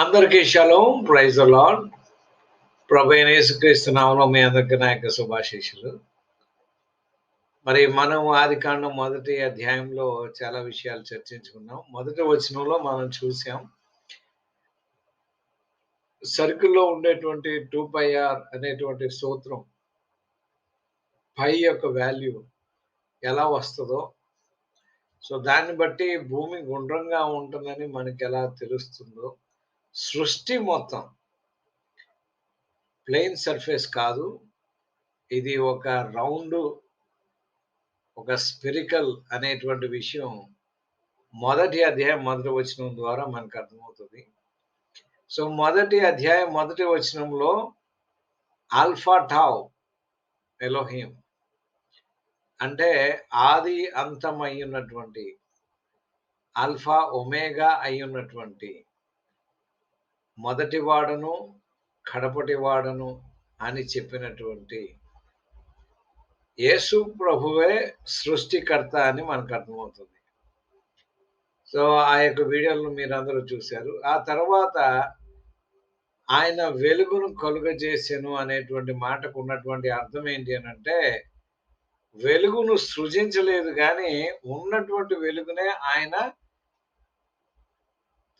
అందరికీ shalom, praise the lord. ప్రభువైన యేసుక్రీస్తు నామములో మీ అందరికీ నా యొక్క శుభాశీస్సులు. మరి మనం ఆదికాండం మొదటి అధ్యాయంలో చాలా విషయాలు చర్చించుకున్నాం. మొదటి వచనంలో మనం చూసాం, సర్కిల్లో ఉండేటువంటి 2πr అనేటువంటి సూత్రం పై యొక్క వాల్యూ ఎలా వస్తుందో, సో దాన్ని బట్టి భూమి గుండ్రంగా ఉంటుందని మనకి ఎలా తెలుస్తుందో, సృష్టి మొత్తం ప్లెయిన్ సర్ఫేస్ కాదు, ఇది ఒక రౌండ్, ఒక స్పెరికల్ అనేటువంటి విషయం మొదటి అధ్యాయం మొదటి వచనం ద్వారా మనకు అర్థమవుతుంది. సో మొదటి అధ్యాయం మొదటి వచనంలో ఆల్ఫా టావ్ ఎలోహిం అంటే ఆది అంతం అయ్యున్నటువంటి, ఆల్ఫా ఒమేగా అయ్యున్నటువంటి, మొదటి వాడను కడపటి వాడను అని చెప్పినటువంటి యేసు ప్రభువే సృష్టికర్త అని మనకు అర్థమవుతుంది. సో ఆ యొక్క వీడియోలను మీరందరూ చూశారు. ఆ తర్వాత ఆయన వెలుగును కలుగజేసెను అనేటువంటి మాటకు ఉన్నటువంటి అర్థం ఏంటి అని అంటే, వెలుగును సృజించలేదు కానీ ఉన్నటువంటి వెలుగునే ఆయన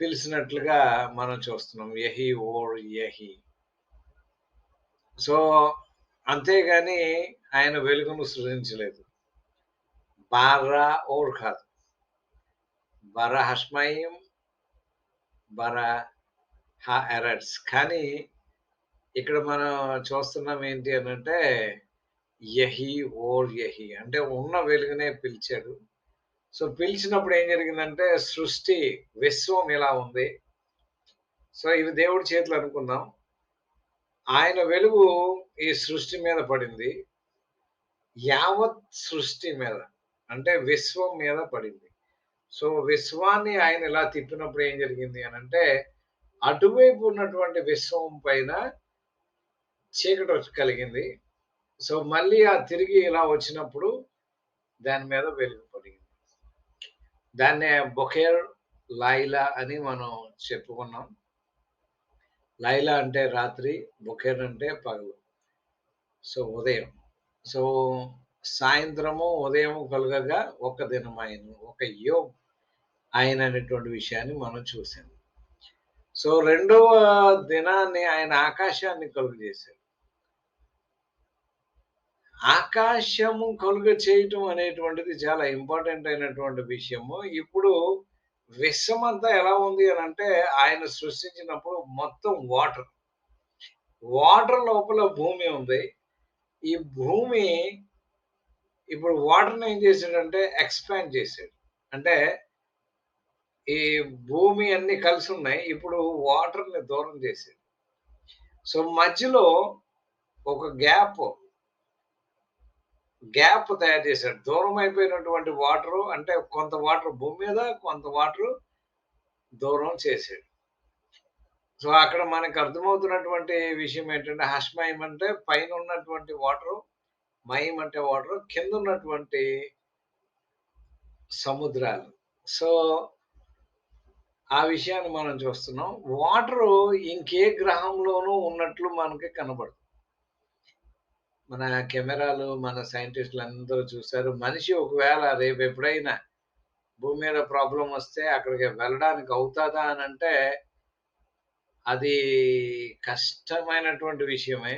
పిలిచినట్లుగా మనం చూస్తున్నాం. యహీ ఓర్ యహీ. సో అంతేగాని ఆయన వెలుగును సృజించలేదు. బారా ఓర్ కాదు, బరా హష్మయం, బరా హా ఎరడ్స్. కానీ ఇక్కడ మనం చూస్తున్నాం ఏంటి అని అంటే, యహీ ఓర్ యహీ అంటే ఉన్న వెలుగునే పిలిచాడు. సో పిలిచినప్పుడు ఏం జరిగిందంటే, సృష్టి విశ్వం ఇలా ఉంది. సో ఇవి దేవుడి చేతులు అనుకుందాం. ఆయన వెలుగు ఈ సృష్టి మీద పడింది, యావత్ సృష్టి మీద అంటే విశ్వం మీద పడింది. సో విశ్వాన్ని ఆయన ఇలా తిప్పినప్పుడు ఏం జరిగింది అని అంటే, అటువైపు ఉన్నటువంటి విశ్వం పైన చీకటి కలిగింది. సో మళ్ళీ ఆ తిరిగి ఇలా వచ్చినప్పుడు దాని మీద వెలుగు పడింది. దాన్నే బొకేర్ లైలా అని మనం చెప్పుకున్నాం. లైలా అంటే రాత్రి, బొకేర్ అంటే పగలు, సో ఉదయం. సో సాయంత్రము ఉదయం కలుగగా ఒక దినం ఆయన, ఒక యోగ్ ఆయన అనేటువంటి విషయాన్ని మనం చూసాం. సో రెండవ దినాన్ని ఆయన ఆకాశాన్ని కలుగు చేశాడు. ఆకాశము కలుగ చేయటం అనేటువంటిది చాలా ఇంపార్టెంట్ అయినటువంటి విషయము. ఇప్పుడు విశ్వమంతా ఎలా ఉంది అని అంటే, ఆయన సృష్టించినప్పుడు మొత్తం వాటర్, వాటర్ లోపల భూమి ఉంది. ఈ భూమి ఇప్పుడు వాటర్ని ఏం చేశాడంటే ఎక్స్పాండ్ చేశాడు. అంటే ఈ భూమి అన్ని కలిసి ఉన్నాయి, ఇప్పుడు వాటర్ని దూరం చేశాడు. సో మధ్యలో ఒక గ్యాప్ తయారు చేశాడు. దూరం అయిపోయినటువంటి వాటర్ అంటే కొంత వాటర్ భూమి మీద, కొంత వాటర్ దూరం చేశాడు. సో అక్కడ మనకు అర్థమవుతున్నటువంటి విషయం ఏంటంటే, హష్మయం అంటే పైన ఉన్నటువంటి వాటరు, మయం అంటే వాటర్, కింద ఉన్నటువంటి సముద్రాలు. సో ఆ విషయాన్ని మనం చూస్తున్నాం. వాటరు ఇంకే గ్రహంలోనూ ఉన్నట్లు మనకి కనబడదు. మన కెమెరాలు, మన సైంటిస్టులు అందరూ చూశారు. మనిషి ఒకవేళ రేపు ఎప్పుడైనా భూమి మీద ప్రాబ్లం వస్తే అక్కడికి వెళ్ళడానికి అవుతాదా అని అంటే, అది కష్టమైనటువంటి విషయమే.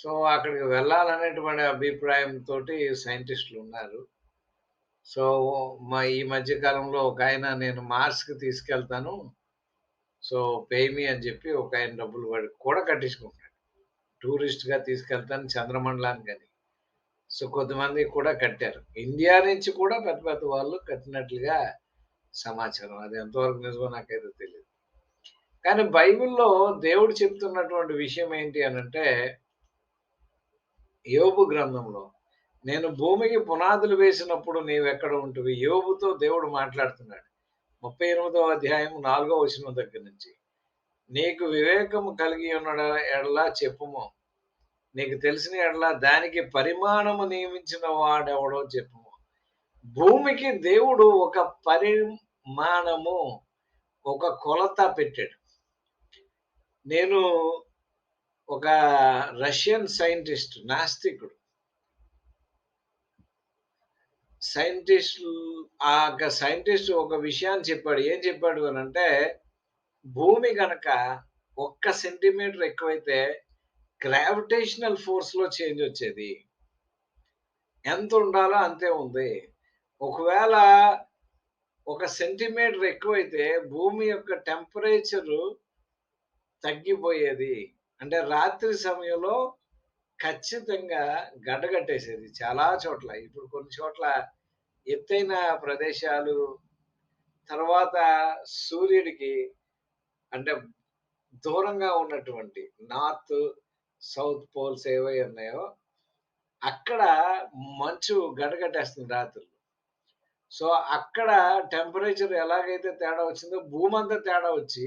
సో అక్కడికి వెళ్ళాలనేటువంటి అభిప్రాయంతో సైంటిస్టులు ఉన్నారు. సో ఈ మధ్య కాలంలో ఒక ఆయన, నేను మార్స్కి తీసుకెళ్తాను, సో పే మీ అని చెప్పి ఒక ఆయన డబ్బులు కూడా కట్టించుకుంటాడు. టూరిస్ట్గా తీసుకెళ్తాను చంద్రమండలానికి అని. సో కొంతమంది కూడా కట్టారు. ఇండియా నుంచి కూడా పెద్ద పెద్ద వాళ్ళు కట్టినట్లుగా సమాచారం. అది ఎంతవరకు నిజమో నాకైతే తెలియదు. కానీ బైబిల్లో దేవుడు చెప్తున్నటువంటి విషయం ఏంటి అని అంటే, యోబు గ్రంథంలో, నేను భూమికి పునాదులు వేసినప్పుడు నీవెక్కడ ఉంటువి? యోబుతో దేవుడు మాట్లాడుతున్నాడు. 38వ అధ్యాయం 4వ వచనం దగ్గర నుంచి, నీకు వివేకము కలిగి ఉన్న ఎడల చెప్పుము, నీకు తెలిసిన ఎడల దానికి పరిమాణము నియమించిన వాడెవడో చెప్పుము. భూమికి దేవుడు ఒక పరిమాణము, ఒక కొలత పెట్టాడు. నేను ఒక రష్యన్ సైంటిస్ట్, నాస్తికుడు. సైంటిస్ట్ ఒక విషయాన్ని చెప్పాడు. ఏం చెప్పాడు అనంటే, భూమి గనక ఒక్క సెంటీమీటర్ ఎక్కువైతే గ్రావిటేషనల్ ఫోర్స్‌లో చేంజ్ వచ్చేది. ఎంత ఉండాలో అంతే ఉంది. ఒకవేళ ఒక సెంటీమీటర్ ఎక్కువైతే భూమి యొక్క టెంపరేచరు తగ్గిపోయేది. అంటే రాత్రి సమయంలో ఖచ్చితంగా గడ్డగట్టేసేది చాలా చోట్ల. ఇప్పుడు కొన్ని చోట్ల ఎత్తైన ప్రదేశాలు, తర్వాత సూర్యుడికి అంటే దూరంగా ఉన్నటువంటి నార్త్, సౌత్ పోల్స్ ఏవై ఉన్నాయో అక్కడ మంచు గడ్డకట్టేస్తుంది రాత్రులు. సో, అక్కడ టెంపరేచర్ ఎలాగైతే తేడా వచ్చిందో భూమంతా తేడా వచ్చి,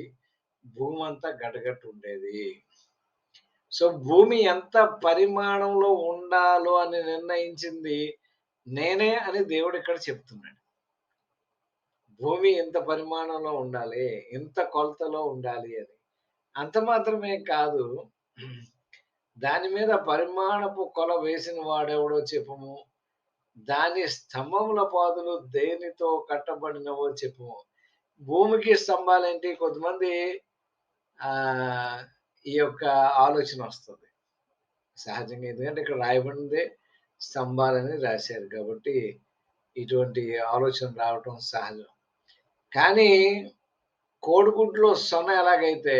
భూమంతా గడ్డకట్టి ఉండేది. సో, భూమి ఎంత పరిమాణంలో ఉండాలో అని నిర్ణయించింది నేనే అని దేవుడిక్కడ చెప్తున్నాడు. భూమి ఇంత పరిమాణంలో ఉండాలి, ఇంత కొలతలో ఉండాలి అని. అంత మాత్రమే కాదు, దాని మీద పరిమాణపు కొల వేసిన వాడెవడో చెప్పుము. దాని స్తంభముల పాదులు దేనితో కట్టబడినవో చెప్పుము. భూమికి స్తంభాలేంటి? కొంతమంది ఆహ్, ఈ యొక్క ఆలోచనొస్తది. సహజంగా ఎందుకంటే ఇక్కడ రాయబడిందే స్తంభాలని రాశారు కాబట్టి, ఇటువంటి ఆలోచన రావటం సహజం. కానీ కోడిగుడ్లో సొన ఎలాగైతే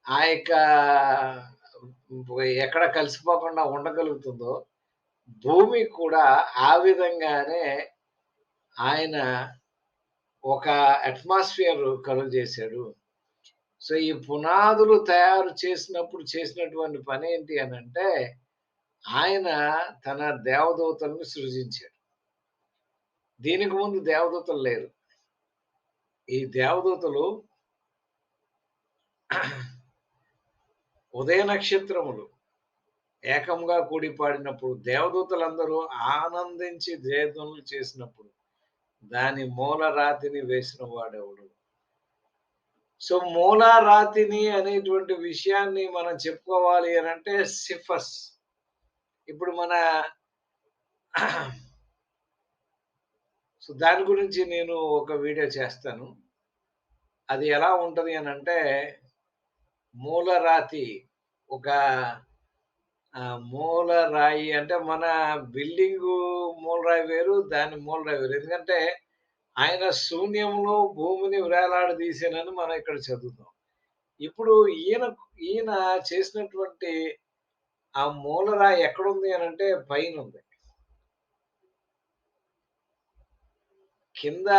ఆ యొక్క ఎక్కడ కలిసిపోకుండా ఉండగలుగుతుందో, భూమి కూడా ఆ విధంగానే ఆయన ఒక అట్మాస్ఫియర్ కలుగజేశాడు. సో, ఈ పునాదులు తయారు చేసినప్పుడు చేసినటువంటి పనేంటి అనంటే, ఆయన తన దేవదూతలను సృజించాడు. దీనికి ముందు దేవదూతలు లేరు. ఈ దేవదూతలు ఉదయ నక్షత్రములు ఏకంగా కూడి పాడినప్పుడు, దేవదూతలందరూ ఆనందించి జయధ్వనులు చేసినప్పుడు, దాని మూల రాతిని వేసిన వాడెవడు? సో, మూల రాతిని అనేటువంటి విషయాన్ని మనం చెప్పుకోవాలి అనంటే సిఫస్. ఇప్పుడు మన సో, దాని గురించి నేను ఒక వీడియో చేస్తాను. అది ఎలా ఉంటది అనంటే, మూలరాతి ఒక మూల రాయి అంటే మన బిల్డింగు మూలరాయి వేరు, దాని మూలరాయి వేరు. ఎందుకంటే ఆయన శూన్యంలో భూమిని వేలాడదీశానని మనం ఇక్కడ చదువుతాం. ఇప్పుడు ఈయన చేసినటువంటి ఆ మూలరాయి ఎక్కడుంది అనంటే పైనుంది. కింద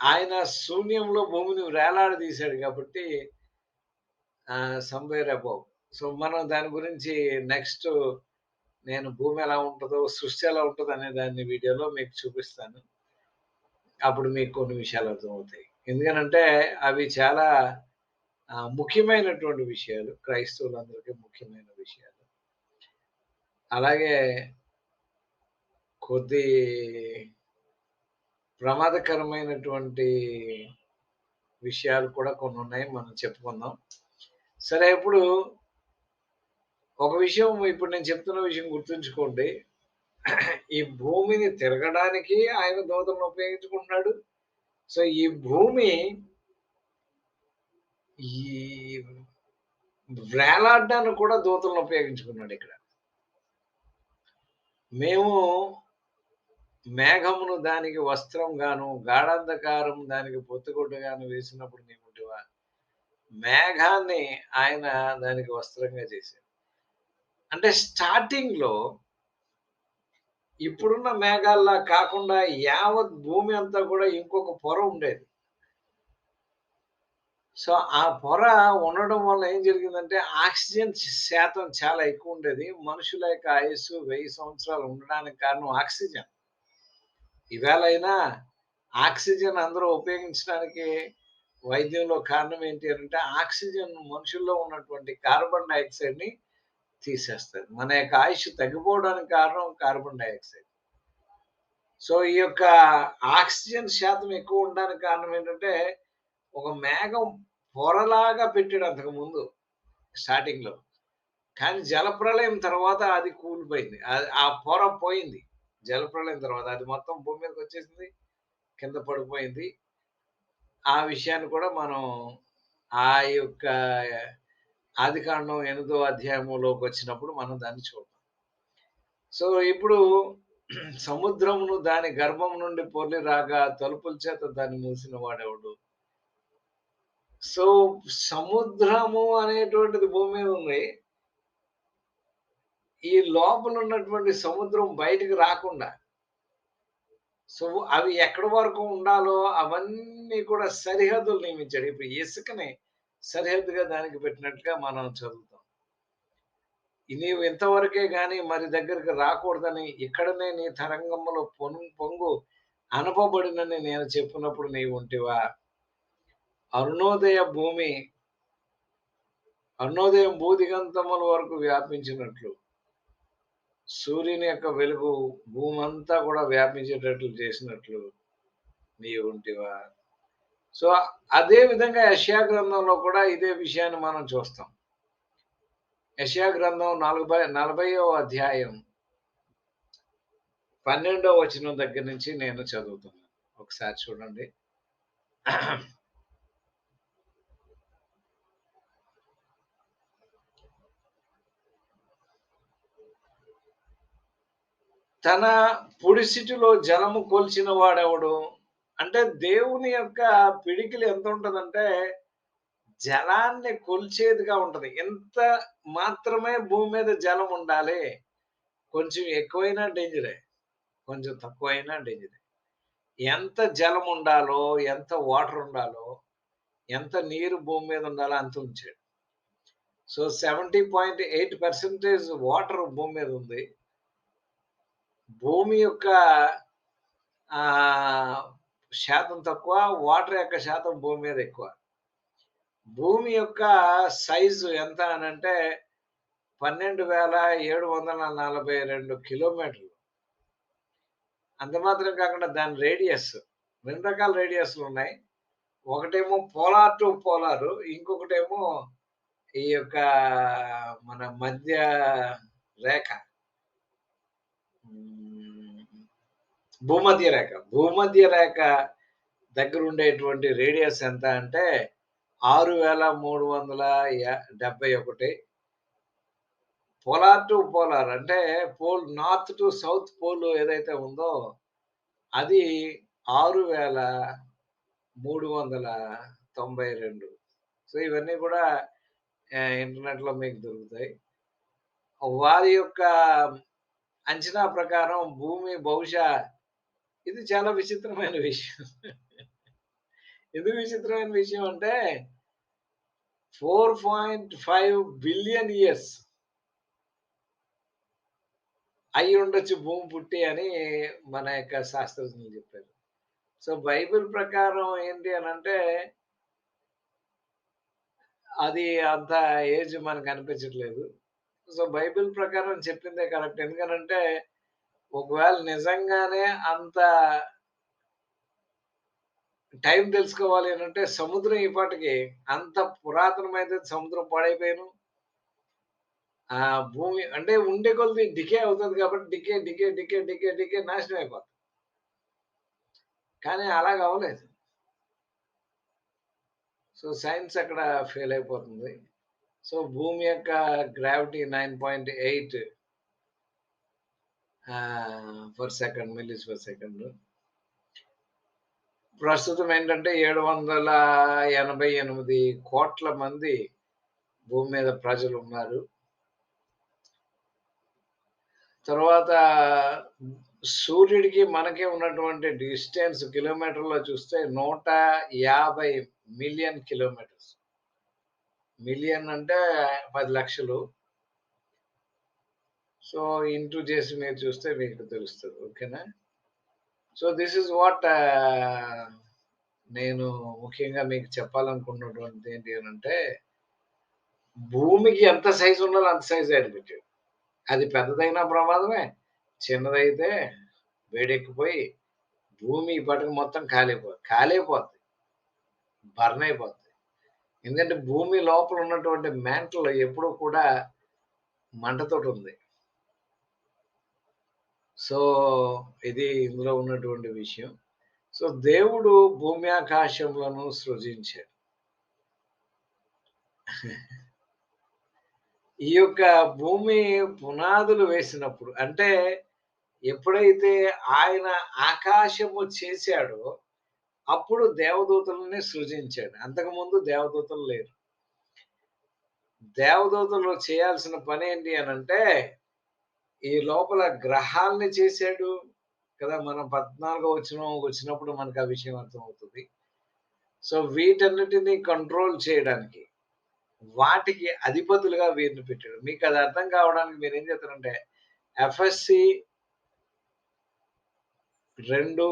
ఆయన శూన్యంలో భూమిని వేలాడదీశాడు కాబట్టి సమ్‌వేర్ అబోవ్. సో, మనం దాని గురించి నెక్స్ట్ నేను భూమి ఎలా ఉంటదో, సృష్టి ఎలా ఉంటదనే దాన్ని వీడియోలో మీకు చూపిస్తాను. అప్పుడు మీకు కొన్ని విషయాలు అర్థమవుతాయి. ఎందుకనంటే అవి చాలా ముఖ్యమైనటువంటి విషయాలు. క్రైస్తవులందరికీ ముఖ్యమైన విషయాలు. అలాగే కొద్ది ప్రమాదకరమైనటువంటి విషయాలు కూడా కొన్నున్నాయి. మనం చెప్పుకుందాం. సరే ఇప్పుడు ఒక విషయం ఇప్పుడు నేను చెప్తున్న విషయం గుర్తుంచుకోండి. ఈ భూమిని తిరగడానికి ఆయన దూతలను ఉపయోగించుకుంటున్నాడు. సో, ఈ భూమి ఈ వేలాడడానికి కూడా దూతలను ఉపయోగించుకున్నాడిక్కడ. మేము మేఘమును దానికి వస్త్రంగాను, గాఢాంధకారం దానికి పొత్తిగుడ్డగాను వేసినప్పుడు నీవుంటివా? మేఘాన్ని ఆయన దానికి వస్త్రంగా చేశాడు. అంటే స్టార్టింగ్‌లో ఇప్పుడున్న మేఘాల్లా కాకుండా యావత్ భూమి అంతా కూడా ఇంకొక పొర ఉండేది. సో, ఆ పొర ఉండడం వల్ల ఏం జరిగిందంటే ఆక్సిజన్ శాతం చాలా ఎక్కువుండేది. మనుషుల యొక్క ఆయుస్సు 1000 సంవత్సరాలు ఉండడానికి కారణం ఆక్సిజన్. ఈవేళైనా ఆక్సిజన్ అందరూ ఉపయోగించడానికి వైద్యంలో కారణం ఏంటి అనంటే ఆక్సిజన్ మనుషుల్లో ఉన్నటువంటి కార్బన్ డయాక్సైడ్‌ని తీసేస్తది. మన యొక్క ఆయుష్ తగ్గిపోవడానికి కారణం కార్బన్ డయాక్సైడ్. సో, ఈ యొక్క ఆక్సిజన్ శాతం ఎక్కువ ఉండడానికి కారణం ఏంటంటే, ఒక మేఘం పొరలాగా పెట్టాడు అంతకుముందు స్టార్టింగ్‌లో. కానీ జలప్రళయం తర్వాత అది కూలిపోయింది. ఆ పొర పోయింది. జలప్రళయం తర్వాత అది మొత్తం భూమి మీదకొచ్చేసింది. కింద పడిపోయింది. ఆ విషయాన్ని కూడా మనం ఆ యొక్క ఆదికాండం 8దో అధ్యాయంలోకొచ్చినప్పుడు మనం దాన్ని చూద్దాం. సో, ఇప్పుడు సముద్రమును దాని గర్భం నుండి పొర్లి రాగా తలుపుల చేత దాన్ని మూసిన వాడెవడు? సో, సముద్రము అనేటువంటిది భూమి మీద ఉంది. ఈ లోపల ఉన్నటువంటి సముద్రం బయటికి రాకుండా, సో, అవి ఎక్కడి వరకు ఉండాలో అవన్నీ కూడా సరిహద్దులు నియమించాడు. ఇప్పుడు ఇసుకని సరిహద్దుగా దానికి పెట్టినట్టుగా మనం చదువుతాం. నీవు ఇంతవరకే గాని మరి దగ్గరికి రాకూడదని ఇక్కడనే నీ తరంగములో పొంగు అనపబడినని నేను చెప్పినప్పుడు నీవుంటివా? అరుణోదయ భూమి అరుణోదయం భూదిగంతముల వరకు వ్యాపించినట్లు సూర్యుని యొక్క వెలుగు భూమంతా కూడా వ్యాపించేటట్లు చేసినట్లు నీవుంటివా? సో, అదే విధంగా యెషయా గ్రంథంలో కూడా ఇదే విషయాన్ని మనం చూస్తాం. యెషయా గ్రంథం 40వ అధ్యాయం 12వ వచనం దగ్గర నుంచి నేను చదువుతున్నాను. ఒకసారి చూడండి. తన పుడిసిటిలో జలము కొలిచిన వాడెవడు? అంటే దేవుని యొక్క పిడికిలి ఎంతుంటదంటే, జలాన్ని కొలిచేదిగా ఉంటది. ఎంత మాత్రమే భూమి మీద జలం ఉండాలి. కొంచెం ఎక్కువైనా డేంజరే. కొంచెం తక్కువైనా డేంజరే. ఎంత జలం ఉండాలో, ఎంత వాటర్ ఉండాలో, ఎంత నీరు భూమి మీద ఉండాలో అంత ఉంచాడు. సో, 70.8% వాటర్ భూమి మీద ఉంది. భూమి యొక్క ఆహ్, శాతం తక్కువ. వాటర్ యొక్క శాతం భూమి మీద ఎక్కువ. భూమి యొక్క సైజు ఎంత అనంటే 12,742 కిలోమీటర్లు. అంత మాత్రం కాకుండా దాని రేడియస్ 2 రకాల రేడియస్‌లున్నాయి. ఒకటేమో పోలార్ టు పోలారు. ఇంకొకటేమో ఈ యొక్క మన మధ్య రేఖ. హ్మ్. భూమధ్య రేఖ. భూమధ్య రేఖ దగ్గరుండేటువంటి రేడియస్ ఎంత అంటే 6,371. పోలార్ టు పోలార్ అంటే నార్త్ టు సౌత్ పోల్ ఏదైతే ఉందో అది 6,392. సో, ఇవన్నీ కూడా ఇంటర్నెట్‌లో మీకు దొరుకుతాయి. వారి యొక్క అంచనా ప్రకారం భూమి బహుశా ఇది చాలా విచిత్రమైన విషయం. ఎందుకు విచిత్రమైన విషయం అంటే 4.5 బిలియన్ ఇయర్స్ అయ్యుండొచ్చు భూమి పుట్టి అని మన యొక్క శాస్త్రజ్ఞులు చెప్పారు. సో, బైబిల్ ప్రకారం ఏంటి అనంటే అది అంత ఏజ్ మనకనిపించట్లేదు. సో, బైబిల్ ప్రకారం చెప్పిందే కరెక్ట్. ఎందుకనంటే ఒకవేళ నిజంగానే అంత టైం తెలుసుకోవాలి అనంటే సముద్రం ఈ పాటికి అంత పురాతనమైనది సముద్రం పాడైపోయాను. భూమి అంటే ఉండే కొలది డికే అవుతది కాబట్టి డికే నాశనం అయిపోతుంది. కానీ అలాగవ్వలేదు. సో, సైన్స్ అక్కడ ఫెయిల్ అయిపోతుంది. సో, భూమి యొక్క gravity 9.8 per second మిల్లీస్ per second. ప్రస్తుతం ఏంటంటే 788,00,00,000 మంది భూమి మీద ప్రజలున్నారు. తర్వాత సూర్యుడికి మనకి ఉన్నటువంటి డిస్టెన్స్ కిలోమీటర్‌లో చూస్తే 150,000,000 కిలోమీటర్స్. మిలియన్ అంటే 10,00,000. సో, ఇంటూ చేసి మీరు చూస్తే మీకు తెలుస్తది. ఓకేనా? సో, థిస్ ఈస్ వాట్ నేను ముఖ్యంగా మీకు చెప్పాలనుకున్నటువంటిది ఏంటి అనంటే, భూమికి ఎంత సైజ్ ఉండాలో అంత సైజ్ ఆయన పెట్టాడు. అది పెద్దదైనా ప్రమాదమే. చిన్నదైతే వేడెక్కిపోయి భూమి ఈ పాటికి మొత్తం కాలిపోద్ది. బర్న్ అయిపోద్ది. ఎందుకంటే భూమి లోపల ఉన్నటువంటి మ్యాంటల్ ఎప్పుడూ కూడా మంటతోటుంది. సో, ఇది ఇందులో ఉన్నటువంటి విషయం. సో, దేవుడు భూమి ఆకాశములను సృజించాడు. ఈ యొక్క భూమి పునాదులు వేసినప్పుడు అంటే ఎప్పుడైతే ఆయన ఆకాశము చేశాడో అప్పుడు దేవదూతలని సృజించాడు. అంతకుముందు దేవదూతలు లేరు. దేవదూతలు చేయాల్సిన పనేంటి అనంటే ఈ లోపల గ్రహాల్ని చేశాడు కదా! మనం 14వ వచనం వచ్చినప్పుడు మనకు ఆ విషయం అర్థమవుతుంది. సో, వీటన్నిటిని కంట్రోల్ చేయడానికి వాటికి అధిపతులుగా వీరిని పెట్టాడు. మీకది అర్థం కావడానికి మీరేం చేస్తారంటే ఎఫ్ఎస్‌సి 2:2లో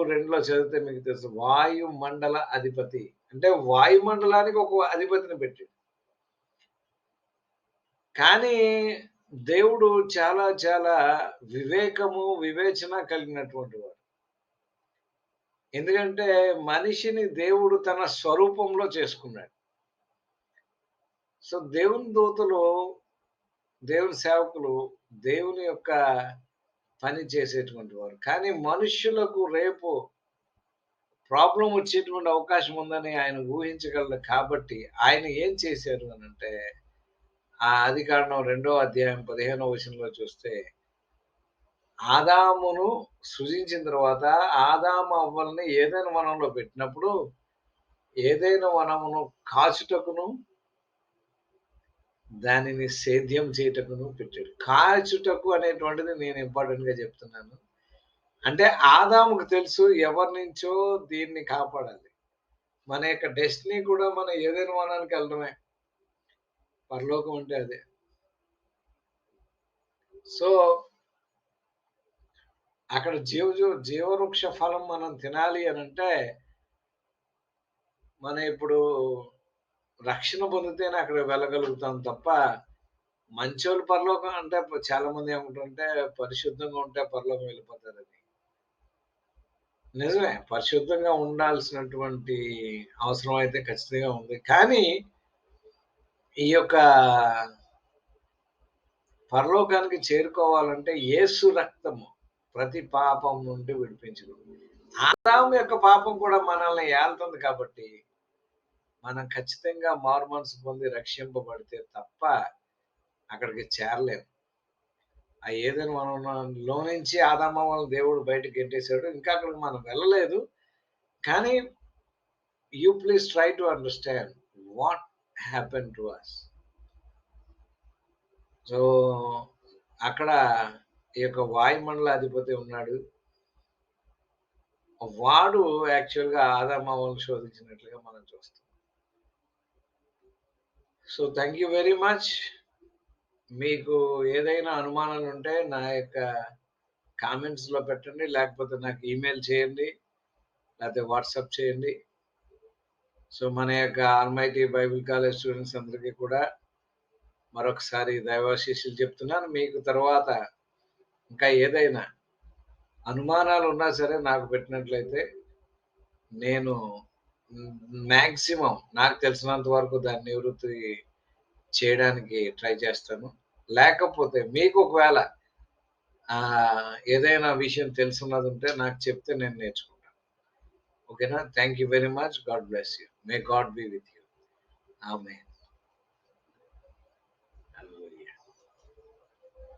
చదివితే మీకు తెలుసు. వాయుమండల అధిపతి. అంటే వాయుమండలానికి ఒక అధిపతిని పెట్టాడు. కానీ దేవుడు చాలా చాలా వివేకము, వివేచన కలిగినటువంటి వాడు. ఎందుకంటే మనిషిని దేవుడు తన స్వరూపంలో చేసుకున్నాడు. సో, దేవుని దూతలు, దేవుని సేవకులు దేవుని యొక్క పని చేసేటువంటి వారు. కానీ మనుష్యులకు రేపు ప్రాబ్లమ్ వచ్చేటువంటి అవకాశం ఉందని ఆయన ఊహించగలడు కాబట్టి ఆయన ఏం చేశారు అనంటే ఆ ఆదికాండం 2వ అధ్యాయం 15వ వచనంలో చూస్తే ఆదామును సృజించిన తర్వాత ఆదాము అవ్వల్ని ఏదైనా వనంలో పెట్టినప్పుడు ఏదైనా వనమును కాచుటకును దానిని సేద్యం చేయుటకును పెట్టాడు. కాచుటకు అనేటువంటిది నేను ఇంపార్టెంట్ గా చెప్తున్నాను. అంటే ఆదాముకు తెలుసు ఎవరి నుంచో దీన్ని కాపాడాలి. మన యొక్క డెస్టినీ కూడా మనం ఏదైనా వనానికి వెళ్ళడమే. పరలోకం అంటే అదే. సో, అక్కడ జీవవృక్ష ఫలం మనం తినాలి అనంటే మనం ఇప్పుడు రక్షణ పొందితేనే అక్కడికి వెళ్ళగలుగుతాం తప్ప మంచోళ్ళు పరలోకం అంటే చాలా మంది ఏమంటారంటే పరిశుద్ధంగా ఉంటే పరలోకం వెళ్ళిపోతారని. నిజమే. పరిశుద్ధంగా ఉండాల్సినటువంటి అవసరం అయితే ఖచ్చితంగా ఉంది. కానీ ఈ యొక్క పరలోకానికి చేరుకోవాలంటే యేసు రక్తము ప్రతి పాపం నుండి విడిపించును. ఆదాము యొక్క పాపం కూడా మనల్ని ఏలుతుంది కాబట్టి మనం ఖచ్చితంగా మారుమనసు పొంది రక్షింపబడితే తప్ప అక్కడికి చేరలేము. ఆ ఏదైనా లో నుంచి ఆదాము వలన దేవుడు బయటకి గెంటేసాడు. ఇంకా అక్కడికి మనం వెళ్ళలేదు. కానీ you please try to understand what happened to us. So, అక్కడ ఈ యొక్క వాయుమండల అధిపతి ఉన్నాడు. వాడు యాక్చువల్‌గా ఆదాము అవ్వలను శోధించినట్లుగా మనం చూస్తాం. So, thank you very much. మీకు ఏదైనా అనుమానాలుంటే నా యొక్క కామెంట్స్‌లో పెట్టండి. లేకపోతే నాకు ఈమెయిల్ చేయండి. లేతే వాట్సాప్ చేయండి. సో, మన యొక్క ఆల్మైటీ బైబిల్ కాలేజ్ స్టూడెంట్స్ అందరికీ కూడా మరొకసారి దైవాశీస్సులు చెప్తున్నాను. మీకు తర్వాత ఇంకా ఏదైనా అనుమానాలున్నా సరే నాకు పెట్టినట్లయితే నేను మాక్సిమం నాకు తెలిసినంత వరకు దాన్ని నివృత్తి చేయడానికి ట్రై చేస్తాను. లేకపోతే మీకు ఒకవేళ ఏదైనా విషయం తెలుసున్నదుంటే నాకు చెప్తే నేను నేర్చుకుంటాను. ఓకేనా? Thank you very much. God bless you. May God be with you. Amen.